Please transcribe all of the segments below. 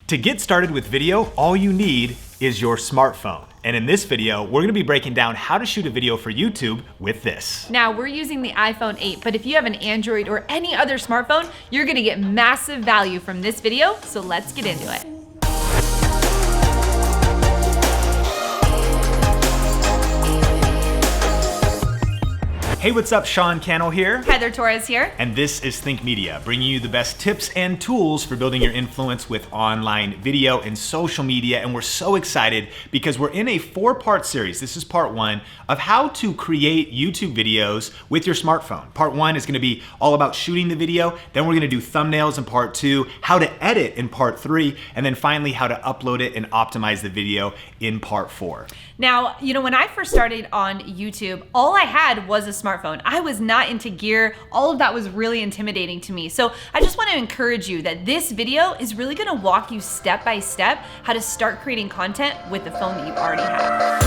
To get started with video, all you need is your smartphone. And in this video, we're gonna be breaking down how to shoot a video for YouTube with this. Now, we're using the iPhone 8, but if you have an Android or any other smartphone, you're gonna get massive value from this video, so let's get into it. Hey, what's up? Sean Cannell here. Heather Torres here. And this is Think Media, bringing you the best tips and tools for building your influence with online video and social media. And we're so excited because we're in a 4-part series. This is part 1 of how to create YouTube videos with your smartphone. Part 1 is gonna be all about shooting the video. Then we're gonna do thumbnails in part 2, how to edit in part 3, and then finally how to upload it and optimize the video in part 4. Now, when I first started on YouTube, all I had was a smartphone. I was not into gear. All of that was really intimidating to me. So I just want to encourage you that this video is really going to walk you step by step how to start creating content with the phone that you already have.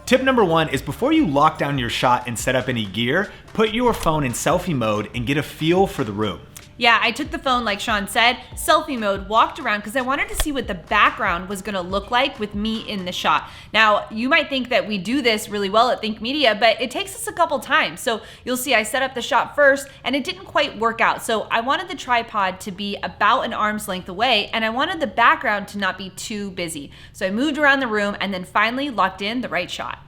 Tip number 1 is before you lock down your shot and set up any gear, put your phone in selfie mode and get a feel for the room. Yeah, I took the phone, like Sean said, selfie mode, walked around because I wanted to see what the background was gonna look like with me in the shot. Now, you might think that we do this really well at Think Media, but it takes us a couple times. So you'll see I set up the shot first and it didn't quite work out. So I wanted the tripod to be about an arm's length away and I wanted the background to not be too busy. So I moved around the room and then finally locked in the right shot.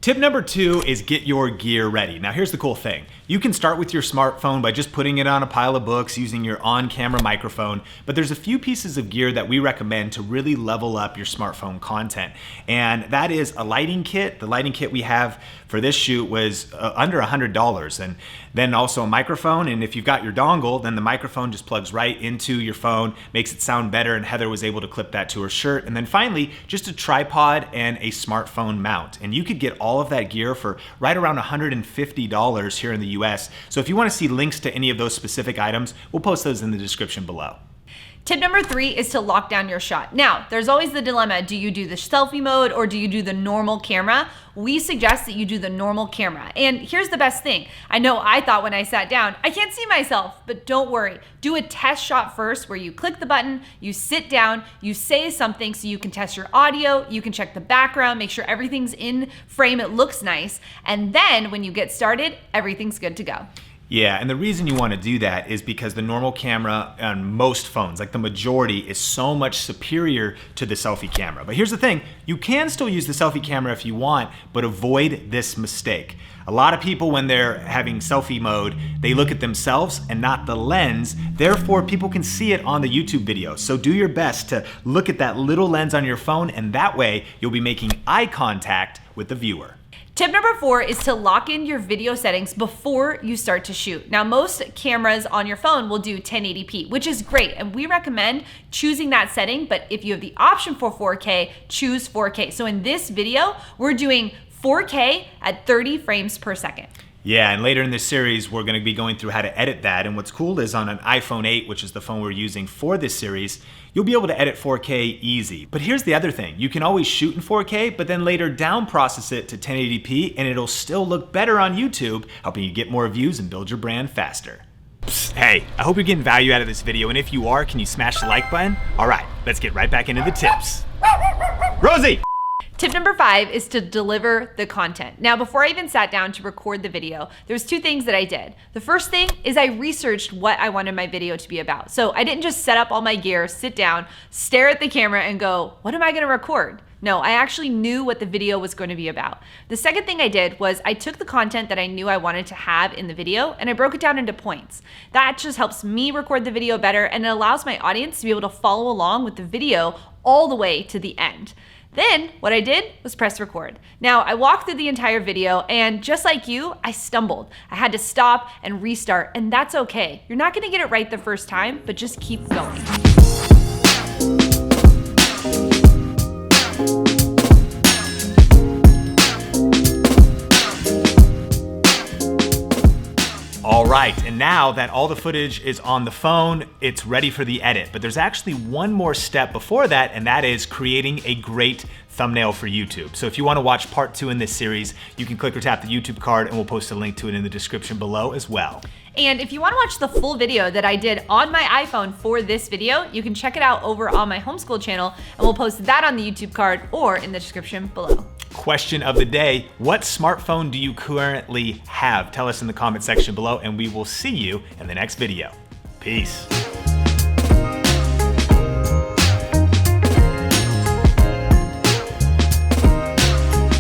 Tip number 2 is get your gear ready. Now here's the cool thing. You can start with your smartphone by just putting it on a pile of books using your on-camera microphone, but there's a few pieces of gear that we recommend to really level up your smartphone content. And that is a lighting kit. The lighting kit we have for this shoot was under $100. And then also a microphone, and if you've got your dongle, then the microphone just plugs right into your phone, makes it sound better, and Heather was able to clip that to her shirt. And then finally, just a tripod and a smartphone mount. And you could get all of that gear for right around $150 here in the US. So if you want to see links to any of those specific items, we'll post those in the description below. Tip number 3 is to lock down your shot. Now, there's always the dilemma, do you do the selfie mode or do you do the normal camera? We suggest that you do the normal camera. And here's the best thing. I know I thought when I sat down, I can't see myself, but don't worry. Do a test shot first where you click the button, you sit down, you say something so you can test your audio, you can check the background, make sure everything's in frame, it looks nice. And then when you get started, everything's good to go. Yeah, and the reason you want to do that is because the normal camera on most phones, like the majority, is so much superior to the selfie camera. But here's the thing, you can still use the selfie camera if you want, but avoid this mistake. A lot of people, when they're having selfie mode, they look at themselves and not the lens. Therefore, people can see it on the YouTube video. So do your best to look at that little lens on your phone, and that way you'll be making eye contact with the viewer. Tip number 4 is to lock in your video settings before you start to shoot. Now, most cameras on your phone will do 1080p, which is great, and we recommend choosing that setting, but if you have the option for 4K, choose 4K. So in this video, we're doing 4K at 30 frames per second. Yeah, and later in this series, we're gonna be going through how to edit that. And what's cool is on an iPhone 8, which is the phone we're using for this series, you'll be able to edit 4K easy. But here's the other thing. You can always shoot in 4K, but then later down process it to 1080p, and it'll still look better on YouTube, helping you get more views and build your brand faster. Psst, hey, I hope you're getting value out of this video, and if you are, can you smash the like button? All right, let's get right back into the tips. Rosie! Tip number 5 is to deliver the content. Now, before I even sat down to record the video, there's 2 things that I did. The first thing is I researched what I wanted my video to be about. So I didn't just set up all my gear, sit down, stare at the camera and go, what am I gonna record? No, I actually knew what the video was going to be about. The second thing I did was I took the content that I knew I wanted to have in the video and I broke it down into points. That just helps me record the video better and it allows my audience to be able to follow along with the video all the way to the end. Then what I did was press record. Now I walked through the entire video and just like you, I stumbled. I had to stop and restart and that's okay. You're not gonna get it right the first time, but just keep going. All right, and now that all the footage is on the phone, it's ready for the edit. But there's actually one more step before that, and that is creating a great thumbnail for YouTube. So if you want to watch part 2 in this series, you can click or tap the YouTube card and we'll post a link to it in the description below as well. And if you want to watch the full video that I did on my iPhone for this video, you can check it out over on my homeschool channel, and we'll post that on the YouTube card or in the description below. Question of the day, what smartphone do you currently have? Tell us in the comment section below, and we will see you in the next video. Peace.